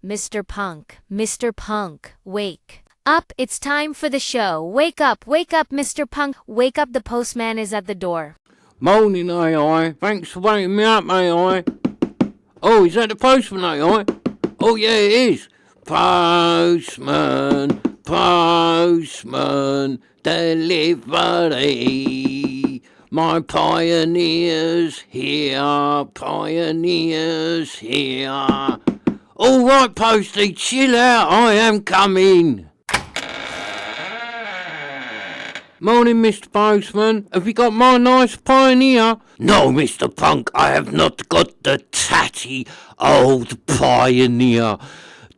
Mr. Punk, wake up. It's time for the show. Wake up, Mr. Punk. Wake up, the postman is at the door. Morning, AI. Thanks for waking me up, AI. Oh, is that the postman, AI? Oh, yeah, it is. Postman, delivery. My pioneers here. All right, Posty, chill out. I am coming. Morning, Mr. Postman. Have you got my nice Pioneer? No, Mr. Punk, I have not got the tatty old Pioneer.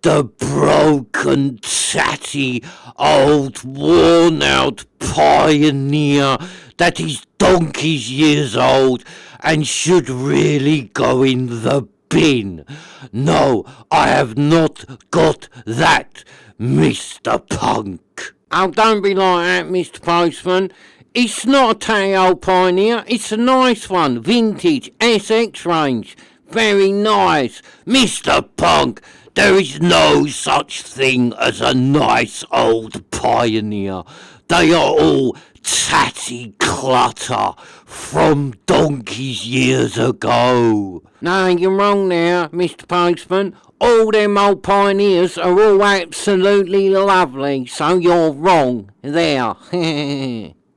The broken, tatty, old, worn-out Pioneer that is donkey's years old and should really go in the bin. No, I have not got that, Mr. Punk. Oh, don't be like that, Mr. Postman. It's not a tatty old Pioneer. It's a nice one. Vintage, SX range. Very nice. Mr. Punk, there is no such thing as a nice old Pioneer. They are all tatty clutter from donkey's years ago. No, you're wrong there, Mr. Postman. All them old Pioneers are all absolutely lovely, so you're wrong there.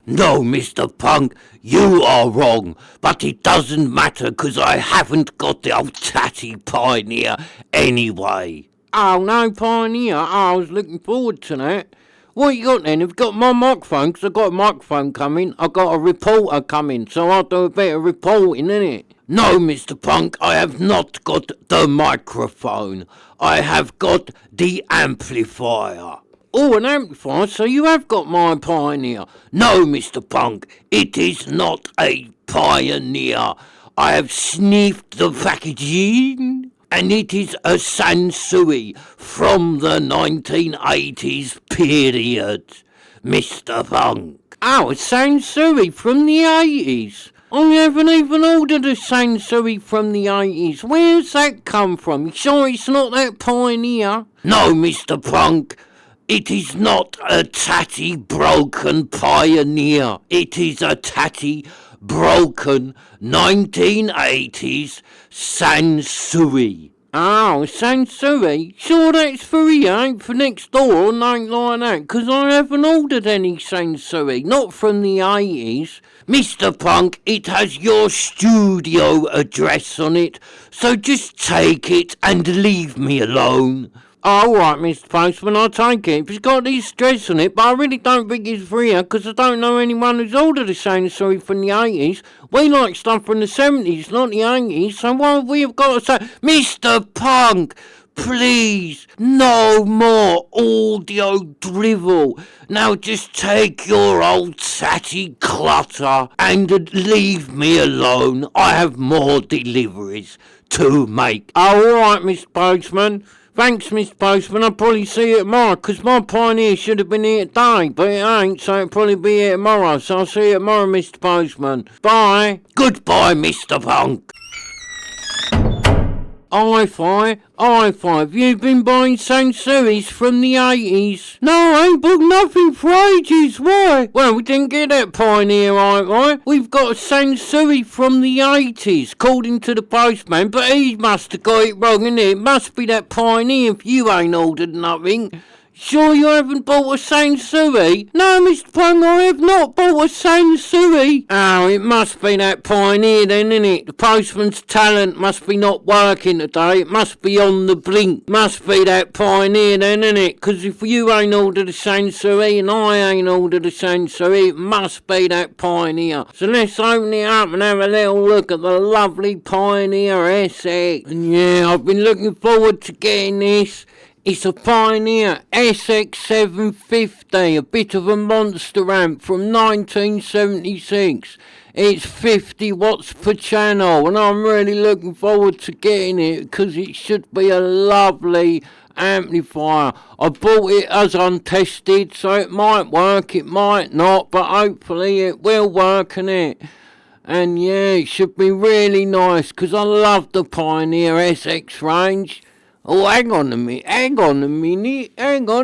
No, Mr. Punk, you are wrong, but it doesn't matter because I haven't got the old tatty Pioneer anyway. Oh, no Pioneer? Oh, I was looking forward to that. What you got then? Have you got my microphone? Because I've got a microphone coming. I've got a reporter coming, so I'll do a bit of reporting, innit? No, Mr. Punk, I have not got the microphone. I have got the amplifier. Oh, an amplifier? So you have got my Pioneer? No, Mr. Punk, it is not a Pioneer. I have sniffed the packaging, and it is a Sansui from the 1980s period, Mr. Punk. Oh, a Sansui from the 80s? I haven't even ordered a Sansui from the 80s. Where's that come from? You sure it's not that Pioneer? No, Mr. Punk. It is not a tatty broken Pioneer. It is a tatty broken 1980s Sansui. Oh, Sansui? Sure that's for here, ain't for next door or nothing like that, 'cause I haven't ordered any Sansui, not from the 80s. Mr. Punk, it has your studio address on it, so just take it and leave me alone. All right, Mr. Postman, I'll take it. If it's got this address on it, but I really don't think it's for here, 'cause I don't know anyone who's ordered a Sansui from the 80s. We like stuff from the 70s, not the 80s, so why have we got to say... Mr. Punk, please, no more audio drivel. Now just take your old tatty clutter and leave me alone. I have more deliveries to make. All right, Mr. Postman. Thanks, Mr. Postman. I'll probably see you tomorrow, 'cause my Pioneer should have been here today, but it ain't, so it'll probably be here tomorrow. So I'll see you tomorrow, Mr. Postman. Bye. Goodbye, Mr. Punk. Hi-Fi. Have you been buying Sansuis from the 80s? No, I ain't bought nothing for ages. Why? Well, we didn't get that Pioneer, right? We've got a Sansui from the 80s, according to the postman, but he must have got it wrong, innit? It must be that Pioneer if you ain't ordered nothing. Sure you haven't bought a Sansui? No, Mr. Punk, I have not bought a Sansui. Oh, it must be that Pioneer then, innit? The postman's talent must be not working today. It must be on the blink. Must be that Pioneer then, innit? 'Cause if you ain't ordered a Sansui and I ain't ordered a Sansui, it must be that Pioneer. So let's open it up and have a little look at the lovely Pioneer SX. And yeah, I've been looking forward to getting this. It's a Pioneer SX750, a bit of a monster amp from 1976. It's 50 watts per channel, and I'm really looking forward to getting it because it should be a lovely amplifier. I bought it as untested, so it might work, it might not, but hopefully it will work, innit? And yeah, it should be really nice because I love the Pioneer SX range. Oh, hang on a minute, hang on,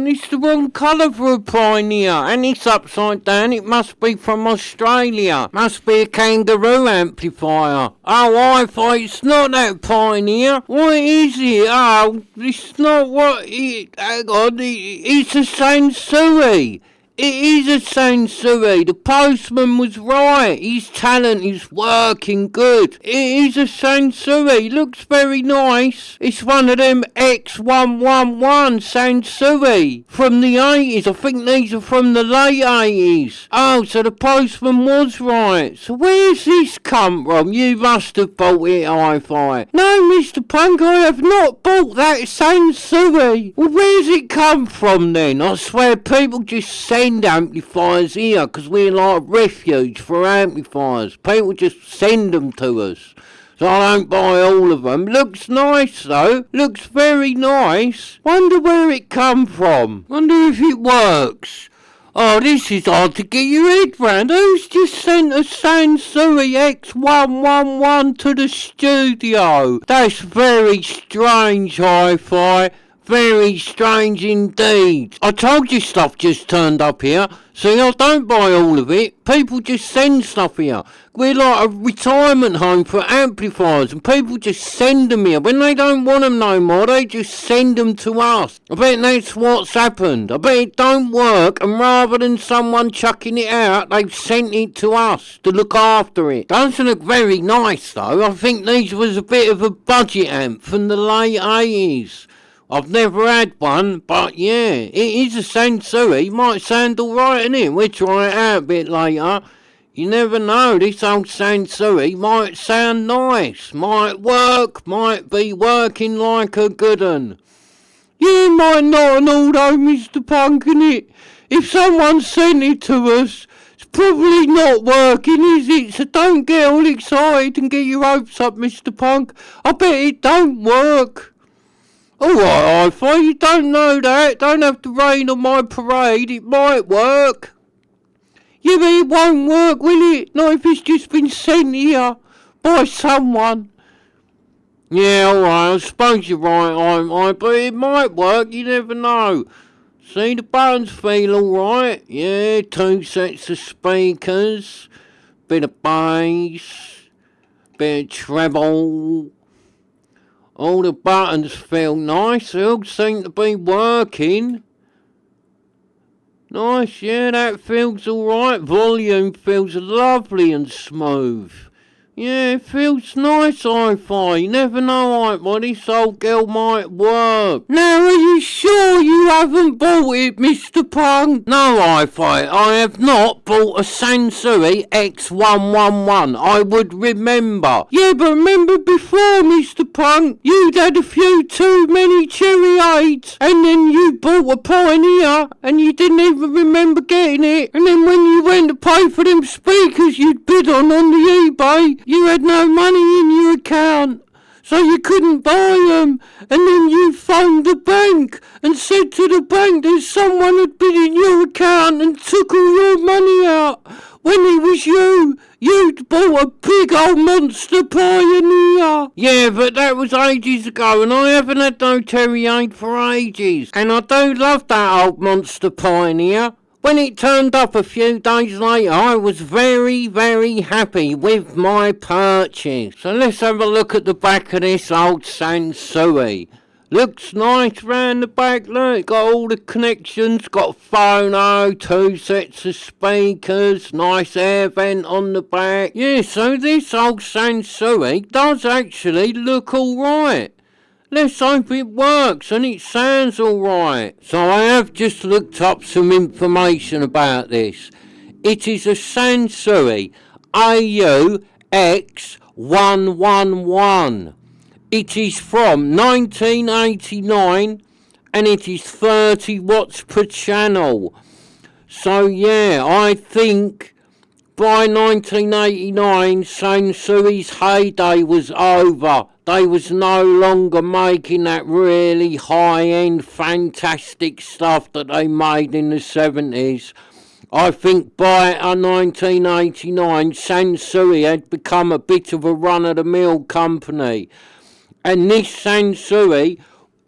it's the wrong colour for a Pioneer, and it's upside down, it must be from Australia, must be a kangaroo amplifier. Oh, I thought it's not that Pioneer, what is it? Oh, it's not what it, hang on, it's a Sansui. It is a Sansui. The postman was right. His talent is working good. It is a Sansui. Looks very nice. It's one of them X111 Sansui from the 80s. I think these are from the late 80s. Oh, so the postman was right. So where's this come from? You must have bought it, Hi-Fi. No, Mr. Punk, I have not bought that Sansui. Well, where's it come from then? I swear people just send amplifiers here because we're like refuge for amplifiers. People just send them to us. So I don't buy all of them. Looks nice though. Looks very nice. Wonder where it come from. Wonder if it works. Oh, this is hard to get your head round. Who's just sent a Sansui X111 to the studio? That's very strange, Hi-Fi. Very strange indeed. I told you stuff just turned up here. See, I don't buy all of it. People just send stuff here. We're like a retirement home for amplifiers and people just send them here. When they don't want them no more, they just send them to us. I bet that's what's happened. I bet it don't work and rather than someone chucking it out, they've sent it to us to look after it. Doesn't look very nice though. I think these was a bit of a budget amp from the late 80s. I've never had one, but yeah, it is a Sansui. Might sound alright, innit? We'll try it out a bit later. You never know, this old Sansui might sound nice, might work, might be working like a good un. Yeah, might not and all though, Mr. Punk, innit? If someone sent it to us, it's probably not working, is it? So don't get all excited and get your hopes up, Mr. Punk. I bet it don't work. Alright, Hi-Fi, you don't know that. Don't have to rain on my parade. It might work. Yeah, but it won't work, will it? Not if it's just been sent here by someone. Yeah, alright, I suppose you're right, Hi-Fi, but it might work. You never know. See, the buttons feel alright. Yeah, 2 sets of speakers. Bit of bass. Bit of treble. All the buttons feel nice, they all seem to be working. Nice, yeah, that feels alright. Volume feels lovely and smooth. Yeah, it feels nice, Hi-Fi. You never know, Hi-Fi, this old girl might work. Now, are you sure you haven't bought it, Mr. Punk? No, Hi-Fi, I have not bought a Sansui X111. I would remember. Yeah, but remember before, Mr. Punk, you'd had a few too many cherry aids, and then you bought a Pioneer, and you didn't even remember getting it. And then when you went to pay for them speakers you'd bid on the eBay, you had no money in your account, so you couldn't buy them. And then you phoned the bank and said to the bank that someone had bid in your account and took all your money out. When it was you'd bought a big old monster Pioneer. Yeah, but that was ages ago and I haven't had no Terry Aid for ages. And I do love that old monster Pioneer. When it turned up a few days later, I was very, very happy with my purchase. So let's have a look at the back of this old Sansui. Looks nice round the back, look, got all the connections, got phono, 2 sets of speakers, nice air vent on the back. Yeah, so this old Sansui does actually look alright. Let's hope it works and it sounds alright. So I have just looked up some information about this. It is a Sansui AUX111. It is from 1989 and it is 30 watts per channel. So yeah, I think by 1989 Sansui's heyday was over. They was no longer making that really high-end fantastic stuff that they made in the 70s. I think by 1989 Sansui had become a bit of a run-of-the-mill company. And this Sansui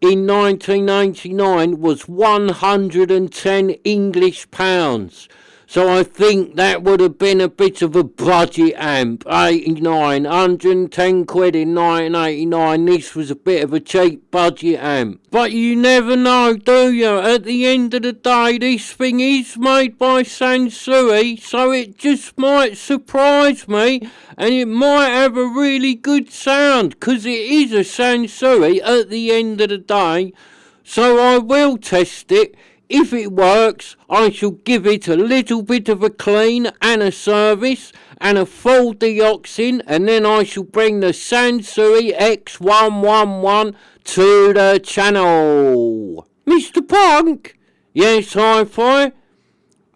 in 1989 was £110. So I think that would have been a bit of a budget amp. 89, 110 quid in 1989. This was a bit of a cheap budget amp. But you never know, do you? At the end of the day, this thing is made by Sansui, so it just might surprise me, and it might have a really good sound, 'cause it is a Sansui at the end of the day. So I will test it. If it works, I shall give it a little bit of a clean and a service and a full deoxing, and then I shall bring the Sansui X111 to the channel. Mr. Punk? Yes, Hi-Fi?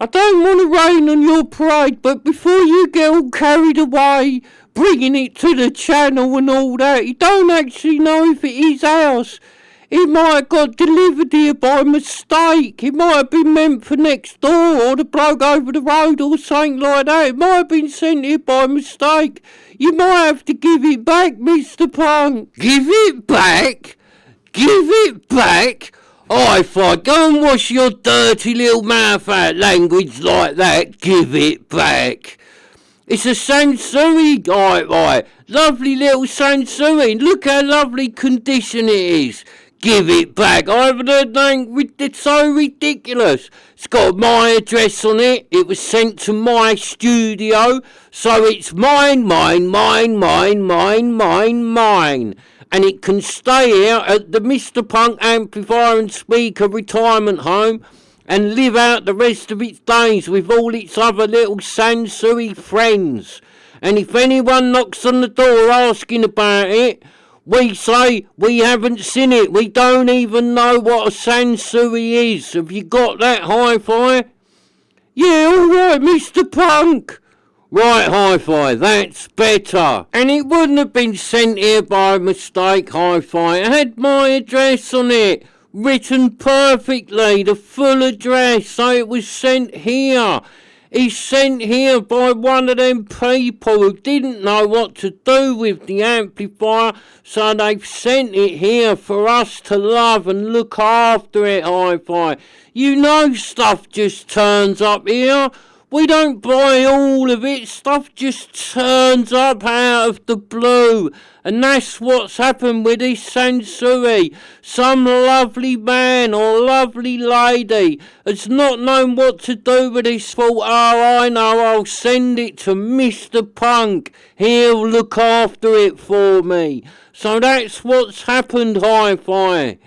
I don't want to rain on your parade, but before you get all carried away, bringing it to the channel and all that, you don't actually know if it is ours. It might have got delivered here by mistake. It might have been meant for next door or the bloke over the road or something like that. It might have been sent here by mistake. You might have to give it back, Mr. Punk. Give it back? Give it back? Hi-Fi, go and wash your dirty little mouth out, language like that. Give it back. It's a Sansui, Hi-Fi. Lovely little Sansui. Look how lovely condition it is. Give it back. I haven't heard nothing. It's so ridiculous. It's got my address on it. It was sent to my studio. So it's mine. And it can stay here at the Mr. Punk Amplifier and Speaker Retirement Home and live out the rest of its days with all its other little Sansui friends. And if anyone knocks on the door asking about it, we say we haven't seen it. We don't even know what a Sansui is. Have you got that, Hi-Fi? Yeah, all right, Mr. Punk. Right, Hi-Fi, that's better. And it wouldn't have been sent here by mistake, Hi-Fi. It had my address on it, written perfectly, the full address, so it was sent here. He's sent here by one of them people who didn't know what to do with the amplifier, so they've sent it here for us to love and look after it, Hi-Fi. You know stuff just turns up here. We don't buy all of it. Stuff just turns up out of the blue. And that's what's happened with this Sansui. Some lovely man or lovely lady has not known what to do with this. Thought, oh, I know, I'll send it to Mr. Punk. He'll look after it for me. So that's what's happened, Hi-Fi.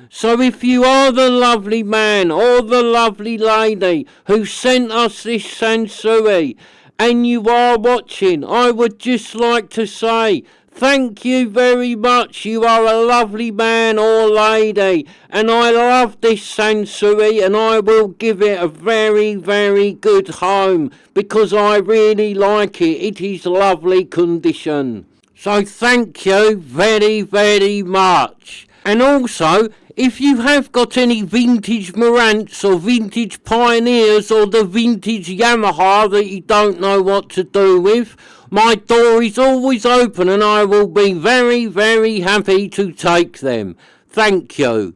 So if you are the lovely man or the lovely lady who sent us this Sansui and you are watching, I would just like to say thank you very much. You are a lovely man or lady, and I love this Sansui, and I will give it a very, very good home because I really like it. It is lovely condition. So thank you very, very much. And also, if you have got any vintage Marantz or vintage Pioneers or the vintage Yamaha that you don't know what to do with, my door is always open and I will be very, very happy to take them. Thank you.